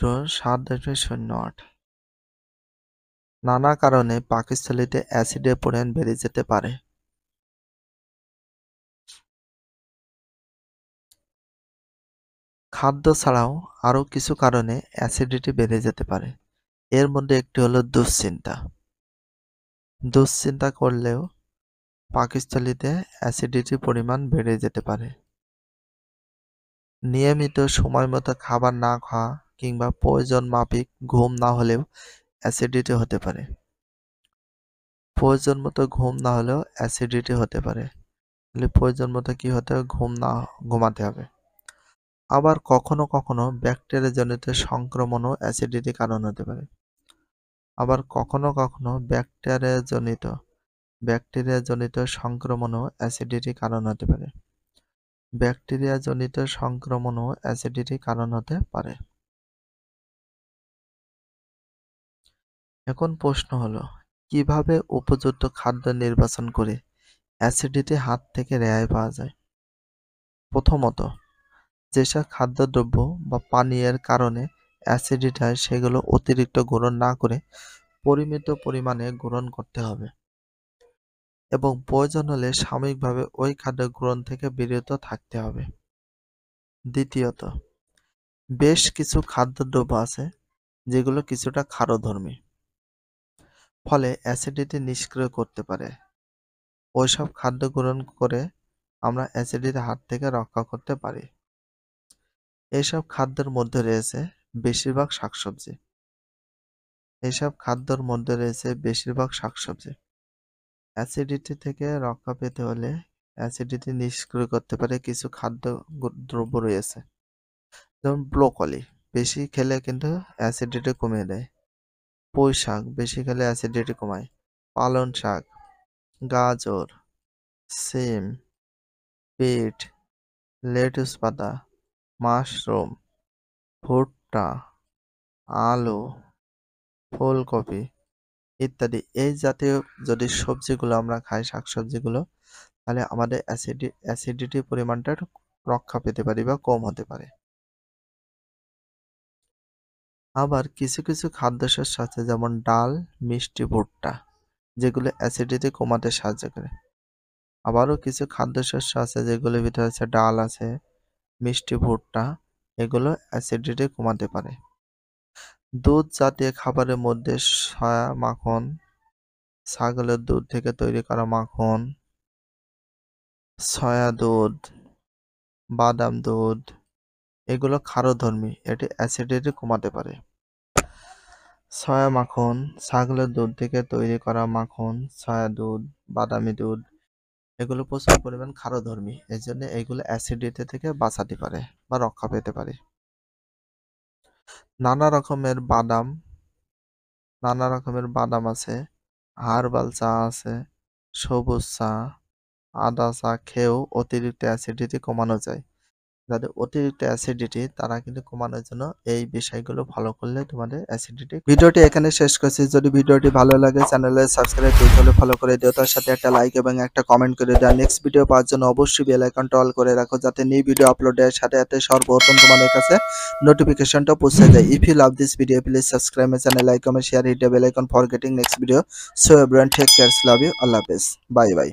সূত্র ৭.০৮। নানা কারণে পাকস্থলীতে অ্যাসিডের পরিমাণ বেড়ে যেতে পারে। খাদ্য ছাড়াও আরও কিছু কারণে অ্যাসিডিটি বেড়ে যেতে পারে। এর মধ্যে একটি হলো দুশ্চিন্তা। দুশ্চিন্তা করলেও পাকস্থলীতে অ্যাসিডিটির পরিমাণ বেড়ে যেতে পারে। নিয়মিত সময়মতো খাবার না খাওয়া কিংবা প্রয়োজন মাফিক ঘুম না হলেও অ্যাসিডিটি হতে পারে। প্রয়োজন মতো ঘুম না হলেও অ্যাসিডিটি হতে পারে। তাহলে প্রয়োজন মতো কি হতে হবে? ঘুমাতে হবে। আবার কখনো কখনো ব্যাকটেরিয়াজনিত সংক্রমণও অ্যাসিডিটির কারণ হতে পারে। আবার কখনো কখনো ব্যাকটেরিয়াজনিত সংক্রমণও অ্যাসিডিটির কারণ হতে পারে। ব্যাকটেরিয়াজনিত সংক্রমণও অ্যাসিডিটির কারণ হতে পারে। এখন প্রশ্ন হলো, কিভাবে উপযুক্ত খাদ্য নির্বাচন করে অ্যাসিডিটির হাত থেকে রেহাই পাওয়া যায়? প্রথমত, যেসব খাদ্যদ্রব্য বা পানীয়ের কারণে অ্যাসিডিটি হয় সেগুলো অতিরিক্ত গ্রহণ না করে পরিমিত পরিমাণে গ্রহণ করতে হবে এবং প্রয়োজন হলে সাময়িকভাবে ওই খাদ্য গ্রহণ থেকে বিরত থাকতে হবে। দ্বিতীয়ত, বেশ কিছু খাদ্যদ্রব্য আছে যেগুলো কিছুটা ক্ষারধর্মী, ফলে অ্যাসিডিটি নিষ্ক্রিয় করতে পারে। ওইসব খাদ্য গ্রহণ করে আমরা অ্যাসিডিটির হাত থেকে রক্ষা করতে পারি। এইসব খাদ্যের মধ্যে রয়েছে বেশিরভাগ শাকসবজি। অ্যাসিডিটি থেকে রক্ষা পেতে হলে অ্যাসিডিটি নিষ্ক্রিয় করতে পারে কিছু খাদ্য দ্রব্য রয়েছে, যেমন ব্রোকলি বেশি খেলে কিন্তু অ্যাসিডিটি কমিয়ে দেয়। পুঁই শাক বেশি খেলে অ্যাসিডিটি কমায়। পালং শাক, গাজর, সিম, বিট, লেটুস পাতা, মাশরুম, ভুট্টা, আলু, ফুলকপি ইত্যাদি এই জাতীয় যদি সবজিগুলো আমরা খাই, শাকসবজিগুলো, তাহলে আমাদের অ্যাসিডিটির পরিমাণটা রক্ষা পেতে পারি বা কম হতে পারে। আবার কিছু কিছু খাদ্যশস্য আছে যেমন ডাল, মিষ্টি, ভুট্টা, যেগুলো অ্যাসিডিটি কমাতে সাহায্য করে। আবারও কিছু খাদ্যশস্য আছে যেগুলোর ভিতরে আছে ডাল আছে, মিষ্টি, ভুট্টা, এগুলো অ্যাসিডিটি কমাতে পারে। দুধ জাতীয় খাবারের মধ্যে সয়া মাখন, ছাগলের দুধ থেকে তৈরি করা মাখন, সয়া দুধ, বাদাম দুধ, এগুলো ক্ষারধর্মী, এটি অ্যাসিডিটি কমাতে পারে। সয়া মাখন, ছাগলের দুধ থেকে তৈরি করা মাখন, সয়া দুধ, বাদামি দুধ, এগুলো প্রচুর পরিমাণ ক্ষারধর্মী, এই জন্য এগুলো অ্যাসিডিটি থেকে বাঁচাতে পারে বা রক্ষা পেতে পারে। নানা রকমের বাদাম আছে, হার্বাল চা আছে, সবুজ চা, আদা চা খেয়েও অতিরিক্ত অ্যাসিডিটি কমানো যায়। যাদের অতিরিক্ত অ্যাসিডিটি তারা কিন্তু কমানোর জন্য এই বিষয়গুলো ফলো করলে তোমাদের অ্যাসিডিটি। ভিডিওটি এখানে শেষ করছি। যদি ভিডিওটি ভালো লাগে চ্যানেলে সাবস্ক্রাইব করতে হলে ফলো করে দিও, তার সাথে একটা লাইক এবং একটা কমেন্ট করে দাও। নেক্সট ভিডিও পাওয়ার জন্য অবশ্যই বেল আইকনটা অল করে রাখো, যাতে নিউ ভিডিও আপলোডের সাথে সাথে সর্বপ্রথম তোমাদের কাছে নোটিফিকেশনটা পৌঁছে যায়। If you love this video please subscribe my channel, like, comment, share, hit the bell icon for getting next video. So everyone take care, love you, আল্লাহ হাফেজ, বাই বাই।